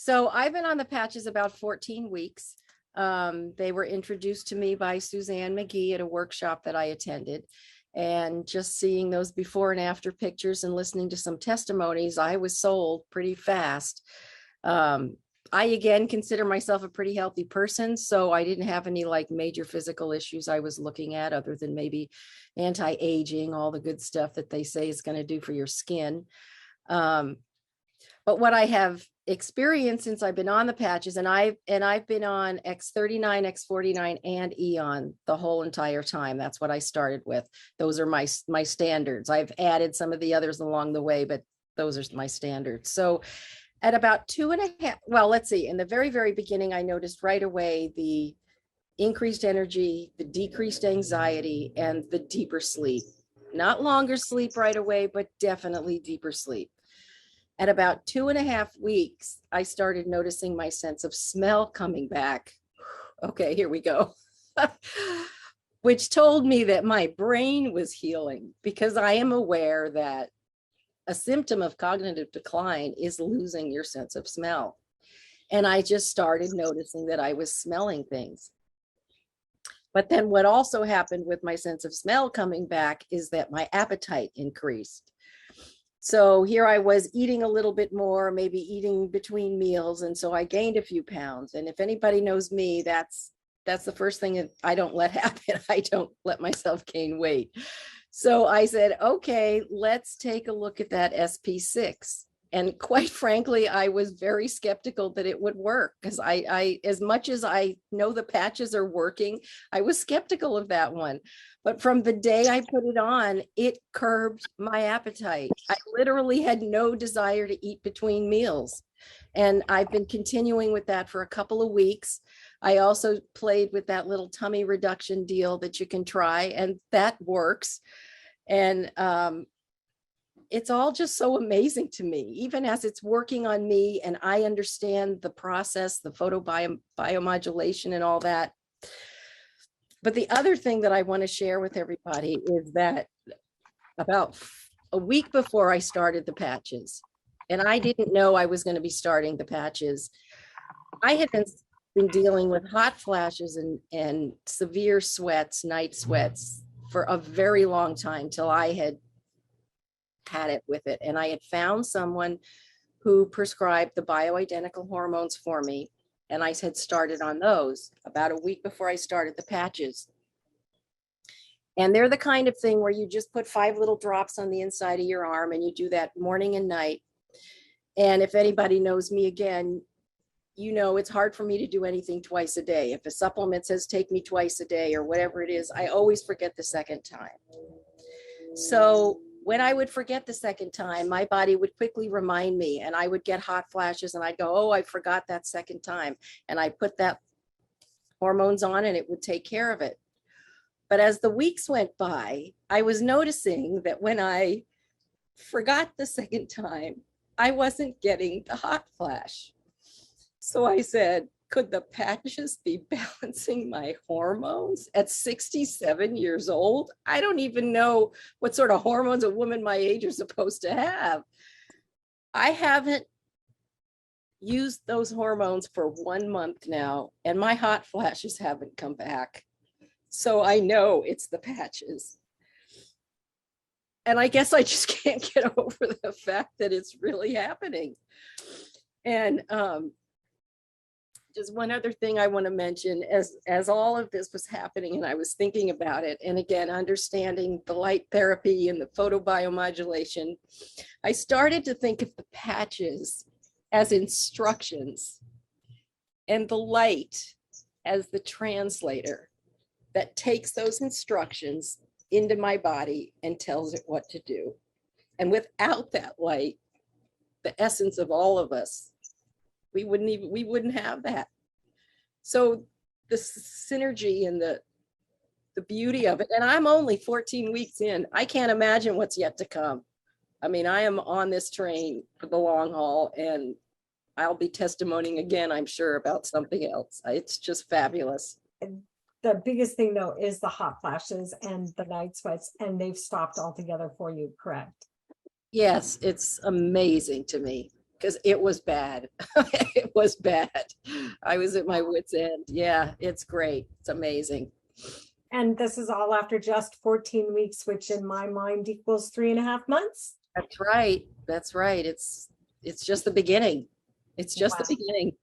So I've been on the patches about 14 weeks. They were introduced to me by Suzanne McGee at a workshop that I attended. And just seeing those before and after pictures and listening to some testimonies, I was sold pretty fast. I again consider myself a pretty healthy person, so I didn't have any like major physical issues I was looking at other than maybe anti-aging, all the good stuff that they say is going to do for your skin. But what I have experienced since I've been on the patches, and I've been on X39, X49, and Eon the whole entire time. That's what I started with. Those are my standards. I've added some of the others along the way, but those are my standards. So at about 2.5, well, let's see, in the very, very beginning, I noticed right away the increased energy, the decreased anxiety, and the deeper sleep. Not longer sleep right away, but definitely deeper sleep. At about 2.5 weeks, I started noticing my sense of smell coming back. Okay, here we go. Which told me that my brain was healing, because I am aware that a symptom of cognitive decline is losing your sense of smell. And I just started noticing that I was smelling things. But then what also happened with my sense of smell coming back is that my appetite increased. So here I was eating a little bit more, maybe eating between meals. And so I gained a few pounds. And if anybody knows me, that's the first thing that I don't let happen. I don't let myself gain weight. So I said, okay, let's take a look at that SP6. And quite frankly, I was very skeptical that it would work, because I, as much as I know the patches are working, I was skeptical of that one. But from the day I put it on, it curbed my appetite. I literally had no desire to eat between meals. And I've been continuing with that for a couple of weeks. I also played with that little tummy reduction deal that you can try, and that works. And it's all just so amazing to me, even as it's working on me and I understand the process, the biomodulation and all that. But the other thing that I want to share with everybody is that about a week before I started the patches, and I didn't know I was going to be starting the patches, I had been dealing with hot flashes and severe sweats, night sweats, for a very long time, till I had it with it. And I had found someone who prescribed the bioidentical hormones for me. And I had started on those about a week before I started the patches. And they're the kind of thing where you just put 5 little drops on the inside of your arm, and you do that morning and night. And if anybody knows me again, you know, it's hard for me to do anything twice a day. If a supplement says take me twice a day or whatever it is, I always forget the second time. So when I would forget the second time, my body would quickly remind me, and I would get hot flashes, and I'd go, oh, I forgot that second time. And I put that hormones on, and it would take care of it. But as the weeks went by, I was noticing that when I forgot the second time, I wasn't getting the hot flash. So I said, could the patches be balancing my hormones at 67 years old? I don't even know what sort of hormones a woman my age are supposed to have. I haven't used those hormones for 1 month now, and my hot flashes haven't come back. So I know it's the patches. And I guess I just can't get over the fact that it's really happening. And just one other thing I want to mention, as all of this was happening and I was thinking about it, and again, understanding the light therapy and the photobiomodulation, I started to think of the patches as instructions and the light as the translator that takes those instructions into my body and tells it what to do. And without that light, the essence of all of us, we wouldn't have that. So the synergy and the beauty of it, and I'm only 14 weeks in, I can't imagine what's yet to come. I mean, I am on this train for the long haul, and I'll be testimonying again, I'm sure, about something else. It's just fabulous. The biggest thing though is the hot flashes and the night sweats, and they've stopped altogether for you, correct? Yes, it's amazing to me. because it was bad. It was bad. I was at my wit's end. Yeah, it's great. It's amazing. And this is all after just 14 weeks, which in my mind equals 3.5 months. That's right. That's right. It's just the beginning. It's just the Wow. beginning.